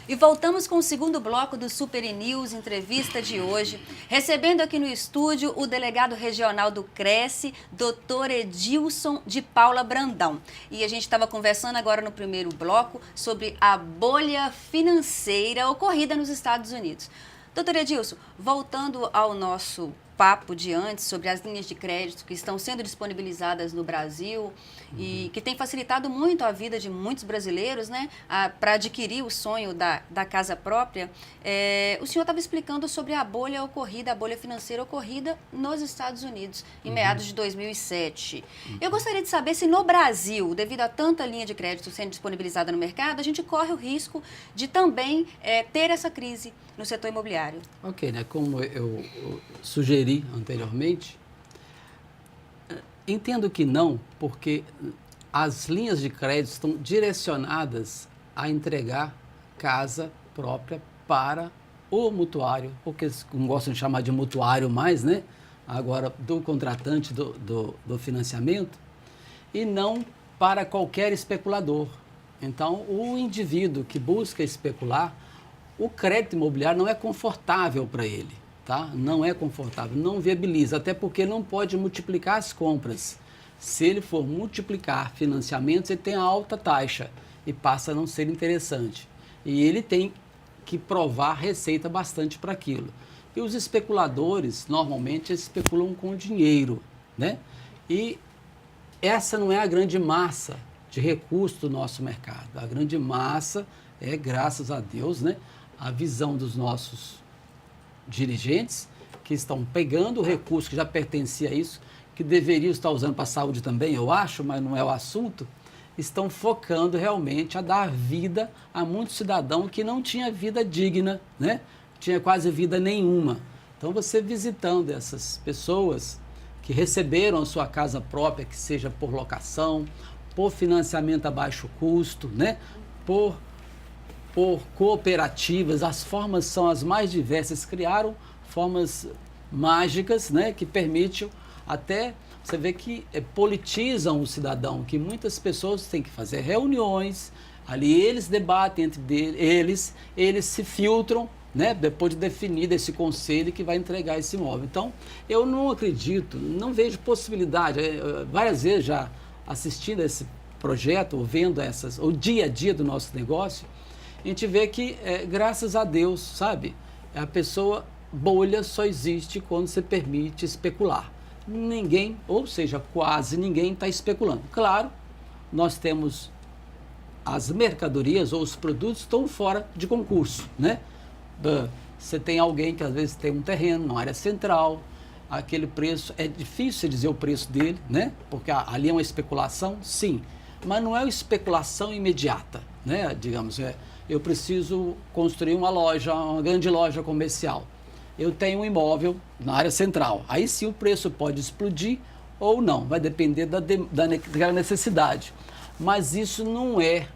E voltamos com o segundo bloco do Super News Entrevista de hoje, recebendo aqui no estúdio o delegado regional do Cresce, Dr. Edilson de Paula Brandão. E a gente estava conversando agora no primeiro bloco sobre a bolha financeira ocorrida nos Estados Unidos. Doutor Edilson, voltando ao nosso papo de antes sobre as linhas de crédito que estão sendo disponibilizadas no Brasil e que tem facilitado muito a vida de muitos brasileiros, né, para adquirir o sonho da casa própria, o senhor estava explicando sobre a bolha financeira ocorrida nos Estados Unidos, em meados de 2007. Eu gostaria de saber se no Brasil, devido a tanta linha de crédito sendo disponibilizada no mercado, a gente corre o risco de também ter essa crise no setor imobiliário. Ok, né? Como eu sugeri anteriormente, entendo que não, porque as linhas de crédito estão direcionadas a entregar casa própria para o mutuário, ou que eles não gostam de chamar de mutuário mais, né? Agora, do contratante do financiamento, e não para qualquer especulador. Então, o indivíduo que busca especular, o crédito imobiliário não é confortável para ele, tá? Não é confortável, não viabiliza, até porque não pode multiplicar as compras. Se ele for multiplicar financiamentos, ele tem a alta taxa e passa a não ser interessante. E ele tem que provar receita bastante para aquilo. E os especuladores, normalmente, especulam com dinheiro, né? E essa não é a grande massa de recursos do nosso mercado. A grande massa é, graças a Deus, né, a visão dos nossos dirigentes, que estão pegando o recurso que já pertencia a isso, que deveriam estar usando para a saúde também, eu acho, mas não é o assunto, estão focando realmente a dar vida a muitos cidadãos que não tinha vida digna, né? Tinha quase vida nenhuma. Então, você visitando essas pessoas que receberam a sua casa própria, que seja por locação, por financiamento a baixo custo, né? por cooperativas, as formas são as mais diversas, criaram formas mágicas, né, que permitem até, você vê que politizam o cidadão, que muitas pessoas têm que fazer reuniões, ali eles debatem entre eles se filtram, né, depois de definir esse conselho que vai entregar esse imóvel. Então, eu não acredito, não vejo possibilidade, várias vezes já assistindo a esse projeto, ou vendo o dia a dia do nosso negócio, a gente vê que, graças a Deus, sabe, a pessoa bolha só existe quando você permite especular. Ninguém, ou seja, quase ninguém está especulando. Claro, nós temos as mercadorias ou os produtos estão fora de concurso, né? Você tem alguém que às vezes tem um terreno na área central, aquele preço, é difícil dizer o preço dele, né? Porque ali é uma especulação, sim, mas não é uma especulação imediata, né? Digamos, eu preciso construir uma loja, uma grande loja comercial. Eu tenho um imóvel na área central. Aí sim o preço pode explodir ou não, vai depender da necessidade. Mas isso não é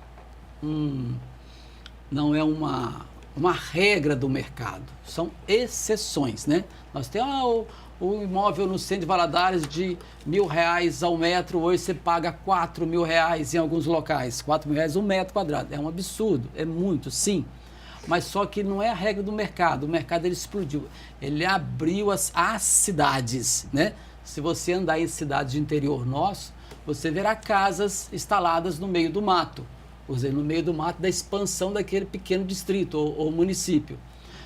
uma regra do mercado, são exceções, né? Nós temos o imóvel no centro de Valadares de R$1.000 ao metro, hoje você paga R$4.000 em alguns locais, R$4.000 um metro quadrado, é um absurdo, é muito, sim, mas só que não é a regra do mercado, o mercado ele explodiu, ele abriu as cidades, né? Se você andar em cidades de interior nosso, você verá casas instaladas no meio do mato, ou seja, no meio do mato da expansão daquele pequeno distrito ou município.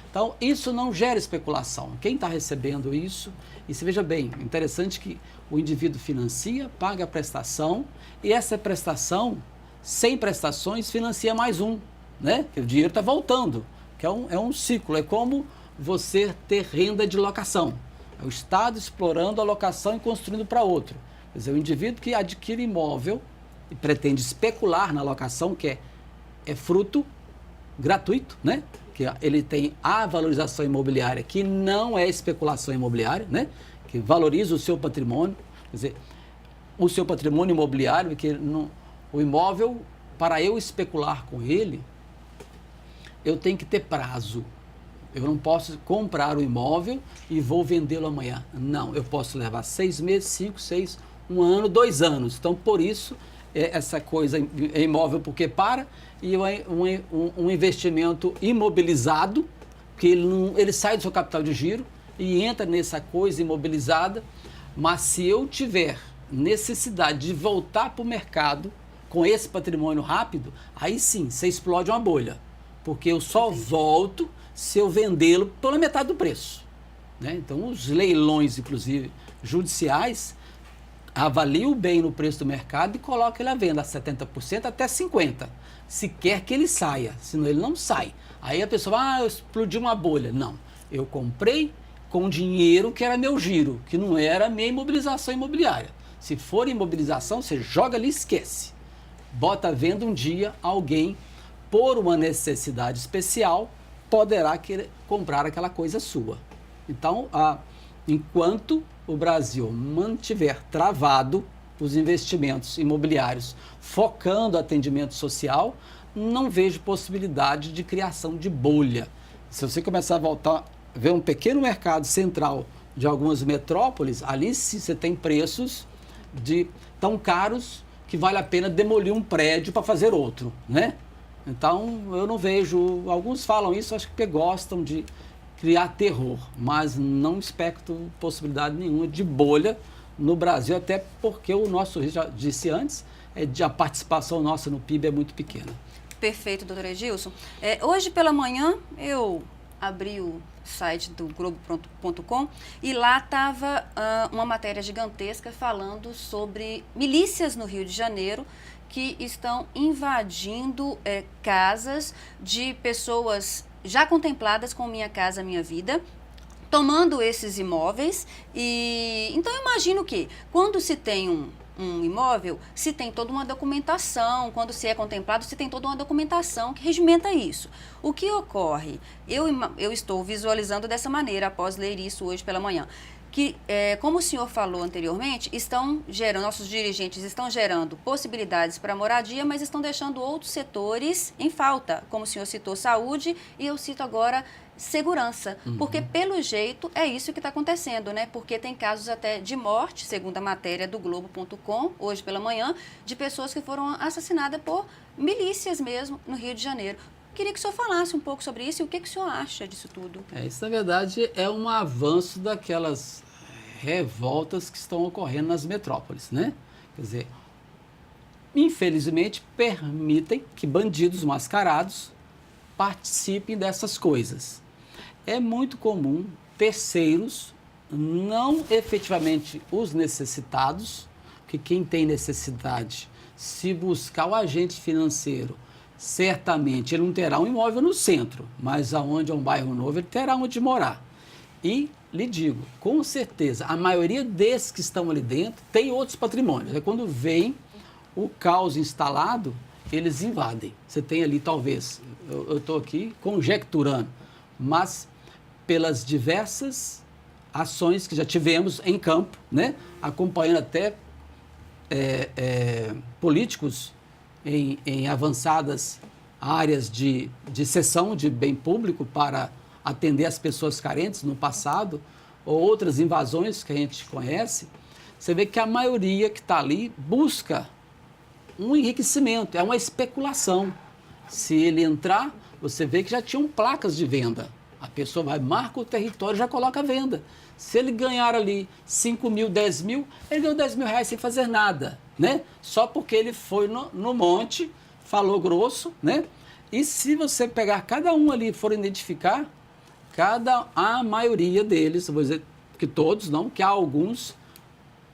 Então, isso não gera especulação. Quem está recebendo isso, e se veja bem, interessante que o indivíduo financia, paga a prestação, e essa prestação, sem prestações, financia mais um, né? Que o dinheiro está voltando, que é um ciclo, é como você ter renda de locação. É o Estado explorando a locação e construindo para outro. Quer dizer, o indivíduo que adquire imóvel e pretende especular na locação, que é fruto gratuito, né? Que ele tem a valorização imobiliária, que não é especulação imobiliária, né? Que valoriza o seu patrimônio, quer dizer, o seu patrimônio imobiliário, que o imóvel, para eu especular com ele, eu tenho que ter prazo. Eu não posso comprar o imóvel e vou vendê-lo amanhã. Não, eu posso levar 6 meses, 5, 6, 1 ano, 2 anos. Então, por isso, essa coisa imóvel porque para, e um investimento imobilizado, que ele sai do seu capital de giro e entra nessa coisa imobilizada. Mas se eu tiver necessidade de voltar para o mercado com esse patrimônio rápido, aí sim, você explode uma bolha. Porque eu só volto se eu vendê-lo pela metade do preço, né? Então, os leilões, inclusive, judiciais, avaliam bem no preço do mercado e colocam ele à venda a 70% até 50%. Se quer que ele saia, senão ele não sai. Aí a pessoa, eu explodi uma bolha. Não, eu comprei com dinheiro que era meu giro, que não era minha imobilização imobiliária. Se for imobilização, você joga ali e esquece. Bota à venda um dia, alguém, por uma necessidade especial, poderá querer comprar aquela coisa sua. Então, enquanto o Brasil mantiver travado os investimentos imobiliários, focando o atendimento social, não vejo possibilidade de criação de bolha. Se você começar a voltar, ver um pequeno mercado central de algumas metrópoles, ali sim você tem preços tão caros que vale a pena demolir um prédio para fazer outro, né? Então, eu não vejo, alguns falam isso, acho que porque gostam de criar terror, mas não expecto possibilidade nenhuma de bolha no Brasil, até porque o nosso, já disse antes, a participação nossa no PIB é muito pequena. Perfeito, doutor Edilson. Hoje pela manhã eu abri o site do Globo.com e lá estava uma matéria gigantesca falando sobre milícias no Rio de Janeiro que estão invadindo casas de pessoas já contempladas com Minha Casa Minha Vida, tomando esses imóveis. E então eu imagino que quando se tem um imóvel, se tem toda uma documentação, quando se é contemplado, se tem toda uma documentação que regimenta isso. O que ocorre? Eu estou visualizando dessa maneira, após ler isso hoje pela manhã, que, como o senhor falou anteriormente, nossos dirigentes estão gerando possibilidades para moradia, mas estão deixando outros setores em falta, como o senhor citou, saúde, e eu cito agora segurança, porque pelo jeito é isso que está acontecendo, né? Porque tem casos até de morte, segundo a matéria do Globo.com, hoje pela manhã, de pessoas que foram assassinadas por milícias mesmo no Rio de Janeiro. Queria que o senhor falasse um pouco sobre isso e o que o senhor acha disso tudo. Isso, na verdade, é um avanço daquelas revoltas que estão ocorrendo nas metrópoles, né? Quer dizer, infelizmente, permitem que bandidos mascarados participem dessas coisas. É muito comum terceiros, não efetivamente os necessitados, porque quem tem necessidade, se buscar o agente financeiro, certamente ele não terá um imóvel no centro, mas aonde é um bairro novo, ele terá onde morar. E, lhe digo, com certeza, a maioria desses que estão ali dentro tem outros patrimônios. É quando vem o caos instalado, eles invadem. Você tem ali, talvez, eu estou aqui conjecturando, mas pelas diversas ações que já tivemos em campo, né, acompanhando até políticos em avançadas áreas de cessão de bem público para atender as pessoas carentes no passado, ou outras invasões que a gente conhece, você vê que a maioria que está ali busca um enriquecimento, é uma especulação. Se ele entrar, você vê que já tinham placas de venda. A pessoa vai, marca o território e já coloca a venda. Se ele ganhar ali 5 mil, 10 mil, ele ganhou 10 mil reais sem fazer nada, né? Só porque ele foi no monte, falou grosso, né? E se você pegar cada um ali e for identificar, a maioria deles, vou dizer que todos não, que alguns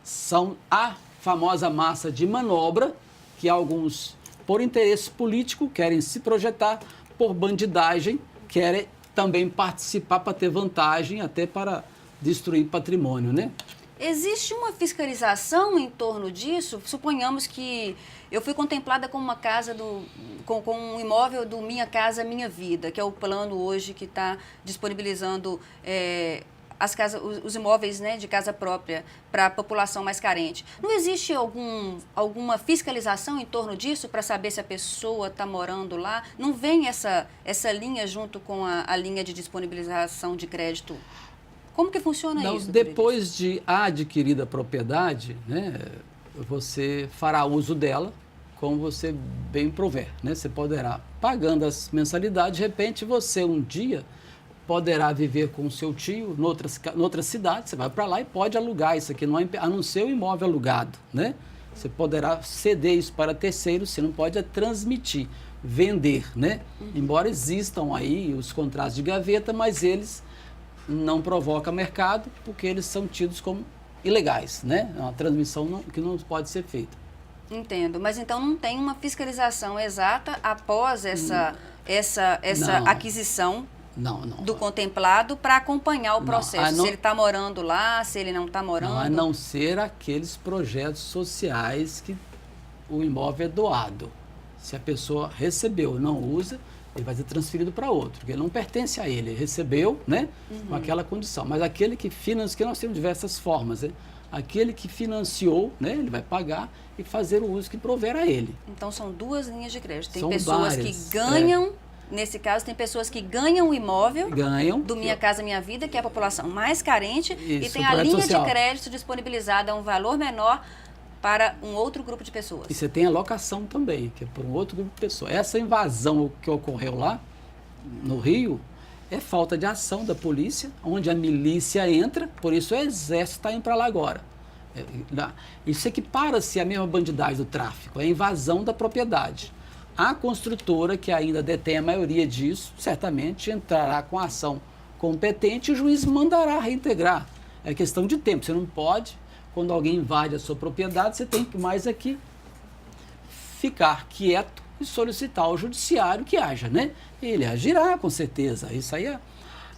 são a famosa massa de manobra, que alguns, por interesse político, querem se projetar, por bandidagem, querem também participar para ter vantagem, até para destruir patrimônio, né? Existe uma fiscalização em torno disso? Suponhamos que eu fui contemplada com uma casa, com um imóvel do Minha Casa Minha Vida, que é o plano hoje que está disponibilizando os imóveis, né, de casa própria para a população mais carente. Não existe alguma fiscalização em torno disso para saber se a pessoa está morando lá? Não vem essa linha junto com a linha de disponibilização de crédito? Como que funciona isso? Depois de adquirida a propriedade, né, você fará uso dela como você bem prover, né? Você poderá, pagando as mensalidades, de repente você um dia poderá viver com o seu tio noutra cidade, você vai para lá e pode alugar isso aqui, a não ser o imóvel alugado, né? Você poderá ceder isso para terceiros, você não pode transmitir, vender, né? Embora existam aí os contratos de gaveta, mas eles não provocam mercado porque eles são tidos como ilegais, né? É uma transmissão que não pode ser feita. Entendo, mas então não tem uma fiscalização exata após essa aquisição do contemplado para acompanhar o processo, se ele está morando lá, se ele não está morando. Não, a não ser aqueles projetos sociais que o imóvel é doado. Se a pessoa recebeu, não usa, ele vai ser transferido para outro, porque ele não pertence a ele, ele recebeu, né, com aquela condição. Mas aquele que financia, que nós temos diversas formas, né? Aquele que financiou, né, ele vai pagar e fazer o uso que prover a ele. Então são duas linhas de crédito. Tem São pessoas várias, que ganham, nesse caso, tem pessoas que ganham o imóvel do Minha Casa Minha Vida, que é a população mais carente, e tem a linha social de crédito disponibilizada a um valor menor para um outro grupo de pessoas. E você tem a locação também, que é por um outro grupo de pessoas. Essa invasão que ocorreu lá no Rio é falta de ação da polícia, onde a milícia entra, por isso o exército está indo para lá agora. Isso equipara-se à mesma bandidagem do tráfico, é a invasão da propriedade. A construtora, que ainda detém a maioria disso, certamente entrará com a ação competente e o juiz mandará reintegrar. É questão de tempo, você não pode, quando alguém invade a sua propriedade, você tem que mais aqui ficar quieto e solicitar ao judiciário que haja, né? Ele agirá, com certeza. Isso aí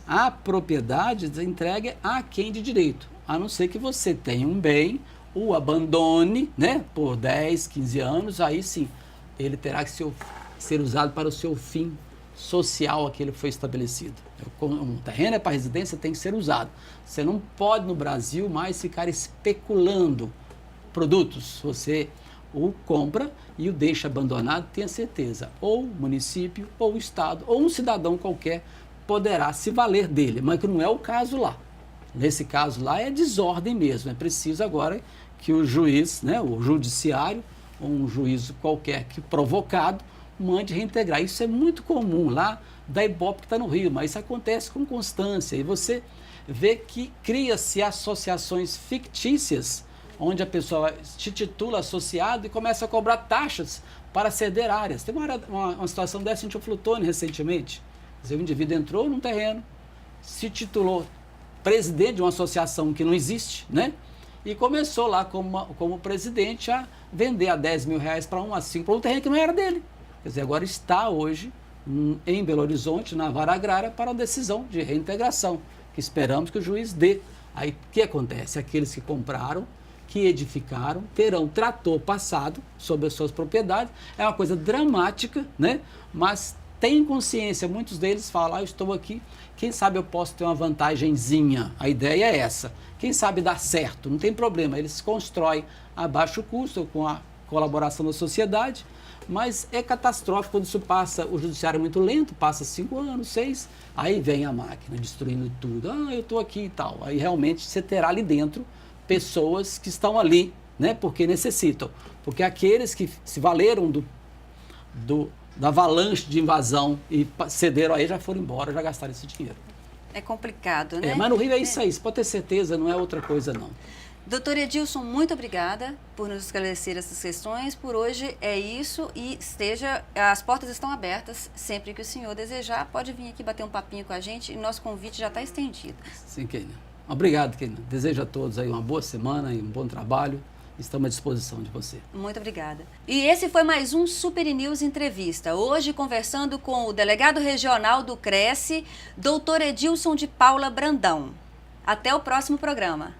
a propriedade entregue a quem de direito, a não ser que você tenha um bem, o abandone, né, por 10, 15 anos, aí sim, ele terá que ser usado para o seu fim social a que ele foi estabelecido. Um terreno é para residência, tem que ser usado. Você não pode no Brasil mais ficar especulando produtos. Você o compra e o deixa abandonado, tenha certeza. Ou o município, ou o Estado, ou um cidadão qualquer poderá se valer dele, mas que não é o caso lá. Nesse caso lá é desordem mesmo. É preciso agora que o juiz, né, o judiciário, ou um juízo qualquer que provocado, mande reintegrar. Isso é muito comum lá da Ibope que está no Rio, mas isso acontece com constância. E você vê que cria-se associações fictícias, onde a pessoa se titula associado e começa a cobrar taxas para ceder áreas. Tem uma situação dessa em Teoflotone recentemente. Quer dizer, o indivíduo entrou num terreno, se titulou presidente de uma associação que não existe, né? E começou lá como presidente a vender a R$10 mil para a 5 para um terreno que não era dele. Quer dizer, agora está hoje em Belo Horizonte, na vara agrária, para a decisão de reintegração, que esperamos que o juiz dê. Aí, o que acontece? Aqueles que compraram, que edificaram, terão trator passado sobre as suas propriedades. É uma coisa dramática, né? Mas tem consciência, muitos deles falam, eu estou aqui, quem sabe eu posso ter uma vantagenzinha. A ideia é essa. Quem sabe dá certo, não tem problema. Eles constroem a baixo custo, com a colaboração da sociedade, mas é catastrófico quando isso passa, o judiciário é muito lento, passa 5 anos, 6, aí vem a máquina destruindo tudo. Eu estou aqui e tal. Aí realmente você terá ali dentro pessoas que estão ali, né, porque necessitam. Porque aqueles que se valeram da avalanche de invasão e cederam aí, já foram embora, já gastaram esse dinheiro. É complicado, né? Mas no Rio é isso aí, você pode ter certeza, não é outra coisa não. Doutor Edilson, muito obrigada por nos esclarecer essas questões. Por hoje é isso e as portas estão abertas. Sempre que o senhor desejar, pode vir aqui bater um papinho com a gente e nosso convite já está estendido. Sim, Keina. Obrigado, Keina. Desejo a todos aí uma boa semana e um bom trabalho. Estamos à disposição de você. Muito obrigada. E esse foi mais um Super News Entrevista. Hoje conversando com o delegado regional do Cresce, doutor Edilson de Paula Brandão. Até o próximo programa.